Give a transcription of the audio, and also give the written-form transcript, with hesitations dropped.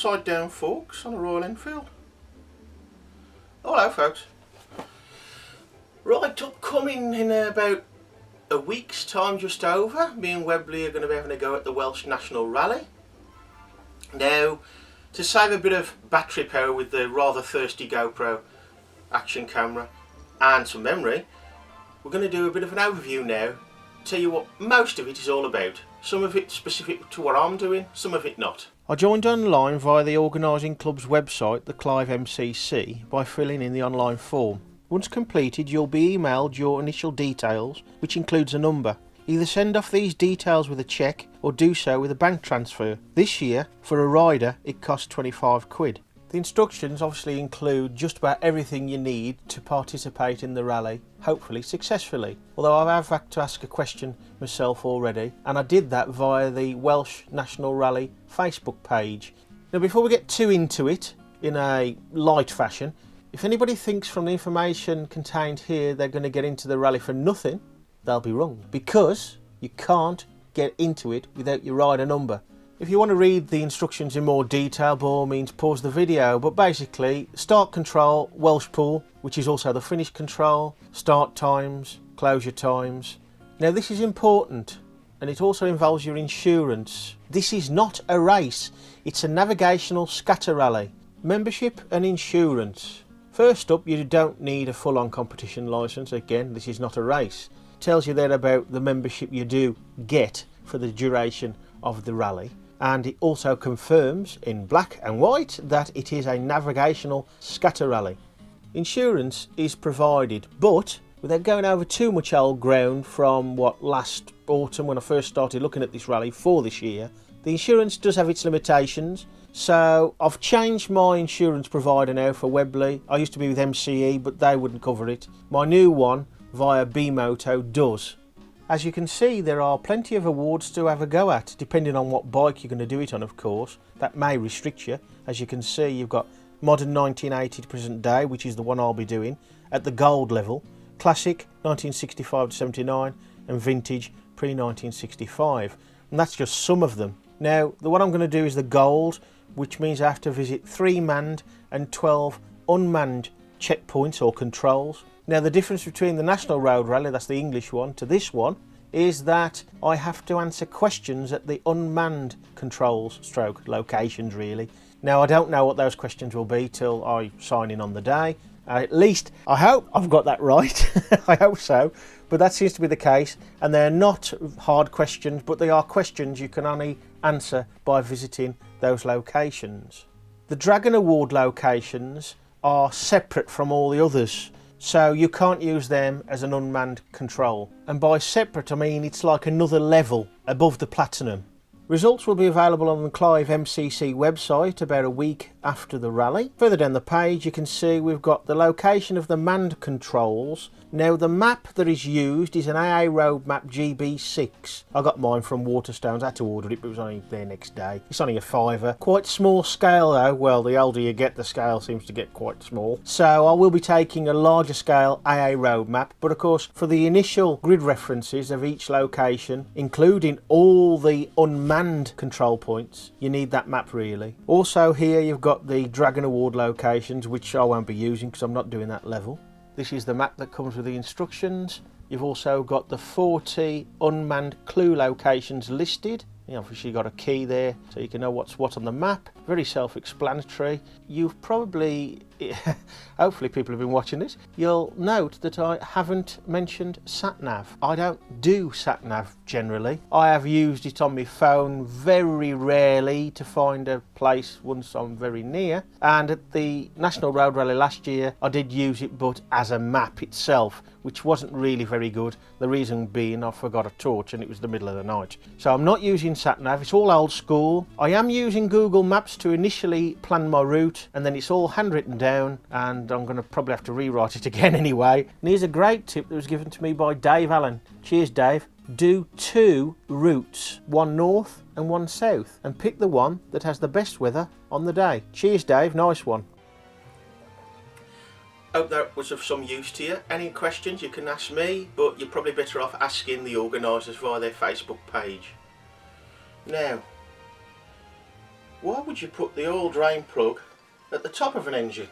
upside down forks on a Royal Enfield. Hello folks. Right, upcoming in about a week's time, just over, me and Webley are going to be having a go at the Welsh National Rally. Now, to save a bit of battery power with the rather thirsty GoPro action camera and some memory, we're going to do a bit of an overview now, tell you what most of it is all about. Some of it specific to what I'm doing, some of it not. I joined online via the organising club's website, the Clive MCC, by filling in the online form. Once completed, you'll be emailed your initial details, which includes a number. Either send off these details with a cheque or do so with a bank transfer. This year, for a rider, it costs 25 quid. The instructions obviously include just about everything you need to participate in the rally, hopefully successfully. Although I have had to ask a question myself already, and I did that via the Welsh National Rally Facebook page. Now before we get too into it, in a light fashion, if anybody thinks from the information contained here they're going to get into the rally for nothing, they'll be wrong, because you can't get into it without your rider number. If you want to read the instructions in more detail, by all means pause the video, but basically start control, Welsh pool, which is also the finish control, start times, closure times. Now this is important, and it also involves your insurance. This is not a race, it's a navigational scatter rally. Membership and insurance. First up, you don't need a full-on competition licence. Again, this is not a race. It tells you there about the membership you do get for the duration of the rally. And it also confirms in black and white that it is a navigational scatter rally. Insurance is provided, but without going over too much old ground from last autumn when I first started looking at this rally for this year, the insurance does have its limitations. So I've changed my insurance provider now for Webley. I used to be with MCE, but they wouldn't cover it. My new one via B-Moto does. As you can see, there are plenty of awards to have a go at, depending on what bike you're going to do it on, of course. That may restrict you. As you can see, you've got Modern 1980 to present day, which is the one I'll be doing, at the gold level, Classic 1965 to 79, and Vintage pre-1965. And that's just some of them. Now, the one I'm going to do is the gold, which means I have to visit 3 manned and 12 unmanned checkpoints or controls. Now the difference between the National Road Rally, that's the English one, to this one, is that I have to answer questions at the unmanned controls stroke locations really. Now I don't know what those questions will be till I sign in on the day. At least I hope I've got that right. I hope so, but that seems to be the case, and they're not hard questions, but they are questions you can only answer by visiting those locations. The Dragon Award locations are separate from all the others, so you can't use them as an unmanned control. And by separate I mean it's like another level above the Platinum. Results will be available on the Clive MCC website about a week after the rally. Further down the page you can see we've got the location of the manned controls. Now the map that is used is an AA Road Map GB6. I got mine from Waterstones, I had to order it but it was only there next day. It's only a £5. Quite small scale though, well the older you get the scale seems to get quite small. So I will be taking a larger scale AA Road Map, but of course for the initial grid references of each location, including all the unmanned control points, you need that map really. Also here you've got the Dragon Award locations, which I won't be using because I'm not doing that level. This is the map that comes with the instructions. You've also got the 40 unmanned clue locations listed. You obviously got a key there so you can know what's what on the map. Very self-explanatory. You've probably, hopefully people have been watching this, you'll note that I haven't mentioned SatNav. I don't do SatNav generally. I have used it on my phone very rarely to find a place once I'm very near. And at the National Road Rally last year I did use it, but as a map itself, which wasn't really very good. The reason being I forgot a torch and it was the middle of the night. So I'm not using SatNav, it's all old school. I am using Google Maps to initially plan my route, and then it's all handwritten down, and I'm going to probably have to rewrite it again anyway. And here's a great tip that was given to me by Dave Allen. Cheers Dave. Do 2 routes, one north and one south, and pick the one that has the best weather on the day. Cheers Dave, nice one. Hope that was of some use to you. Any questions you can ask me, but you're probably better off asking the organisers via their Facebook page. Now, why would you put the oil drain plug at the top of an engine?